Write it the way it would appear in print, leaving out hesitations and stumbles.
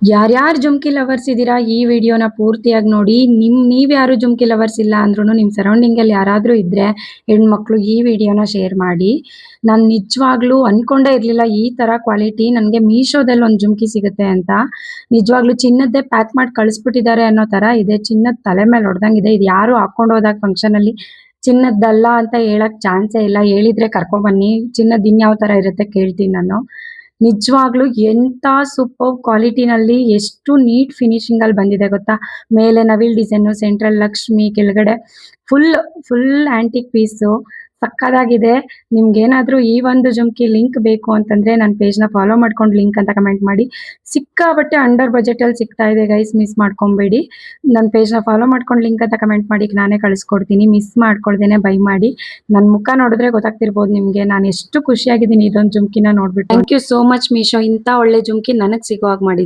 ಯಾರ್ಯಾರು ಜುಮ್ಕಿ ಲವರ್ಸ್ ಇದ್ದೀರಾ ಈ ವಿಡಿಯೋನ ಪೂರ್ತಿಯಾಗಿ ನೋಡಿ. ನೀವ್ಯಾರು ಜುಮ್ಕಿ ಲವರ್ಸ್ ಇಲ್ಲ ಅಂದ್ರೂ ನಿಮ್ಮ ಸರೌಂಡಿಂಗಲ್ಲಿ ಯಾರಾದರೂ ಇದ್ದರೆ ಹೆಣ್ಮಕ್ಳು ಈ ವಿಡಿಯೋನ ಶೇರ್ ಮಾಡಿ. ನಾನು ನಿಜವಾಗ್ಲೂ ಅಂದ್ಕೊಂಡೇ ಇರಲಿಲ್ಲ ಈ ಥರ ಕ್ವಾಲಿಟಿ ನನಗೆ ಮೀಶೋದಲ್ಲಿ ಒಂದು ಜುಮ್ಕಿ ಸಿಗುತ್ತೆ ಅಂತ. ನಿಜವಾಗ್ಲೂ ಚಿನ್ನದ್ದೇ ಪ್ಯಾಕ್ ಮಾಡಿ ಕಳಿಸ್ಬಿಟ್ಟಿದ್ದಾರೆ ಅನ್ನೋ ಥರ ಇದೆ. ಚಿನ್ನದ ತಲೆ ಮೇಲೆ ಹೊಡೆದಂಗಿದೆ. ಇದು ಯಾರು ಹಾಕ್ಕೊಂಡು ಹೋದಾಗ ಫಂಕ್ಷನಲ್ಲಿ ಚಿನ್ನದ್ದಲ್ಲ ಅಂತ ಹೇಳಕ್ ಚಾನ್ಸೇ ಇಲ್ಲ. ಹೇಳಿದ್ರೆ ಕರ್ಕೊಬನ್ನಿ, ಚಿನ್ನದ ಇನ್ಯಾವ ಥರ ಇರುತ್ತೆ ಕೇಳ್ತೀನಿ ನಾನು. ನಿಜವಾಗ್ಲೂ ಎಂಥ ಸೂಪರ್ ಕ್ವಾಲಿಟಿನಲ್ಲಿ ಎಷ್ಟು ನೀಟ್ ಫಿನಿಶಿಂಗ್ ಅಲ್ಲಿ ಬಂದಿದೆ ಗೊತ್ತಾ. ಮೇಲೆ ನವಿಲ್ ಡಿಸೈನು, ಸೆಂಟ್ರಲ್ ಲಕ್ಷ್ಮಿ, ಕೆಳಗಡೆ ಫುಲ್ ಫುಲ್ ಆಂಟಿಕ್ ಪೀಸು ಸಕ್ಕದಾಗಿದೆ. ನಿಮ್ಗೇನಾದ್ರೂ ಈ ಒಂದು ಜುಮ್ಕಿ ಲಿಂಕ್ ಬೇಕು ಅಂತಂದ್ರೆ ನನ್ನ ಪೇಜ್ನ ಫಾಲೋ ಮಾಡ್ಕೊಂಡು ಲಿಂಕ್ ಅಂತ ಕಮೆಂಟ್ ಮಾಡಿ. ಸಿಕ್ಕಾಬಟ್ಟೆ ಅಂಡರ್ ಬಜೆಟಲ್ಲಿ ಸಿಗ್ತಾ ಇದೆ ಗೈಸ್, ಮಿಸ್ ಮಾಡ್ಕೊಬೇಡಿ. ನನ್ನ ಪೇಜ್ನ ಫಾಲೋ ಮಾಡ್ಕೊಂಡು ಲಿಂಕ್ ಅಂತ ಕಮೆಂಟ್ ಮಾಡಿ, ನಾನೇ ಕಳಿಸ್ಕೊಡ್ತೀನಿ. ಮಿಸ್ ಮಾಡ್ಕೊಳ್ದೇನೆ ಬೈ ಮಾಡಿ. ನನ್ನ ಮುಖ ನೋಡಿದ್ರೆ ಗೊತ್ತಾಗ್ತಿರ್ಬೋದು ನಿಮಗೆ ನಾನು ಎಷ್ಟು ಖುಷಿಯಾಗಿದ್ದೀನಿ ಇದೊಂದು ಜುಮ್ಕಿನ ನೋಡ್ಬಿಟ್ಟು. Thank you so much Meesho, ಇಂಥ ಒಳ್ಳೆ ಜುಮ್ಕಿ ನನಗೆ ಸಿಗೋ ಹಾಗೆ ಮಾಡಿದ್ದು.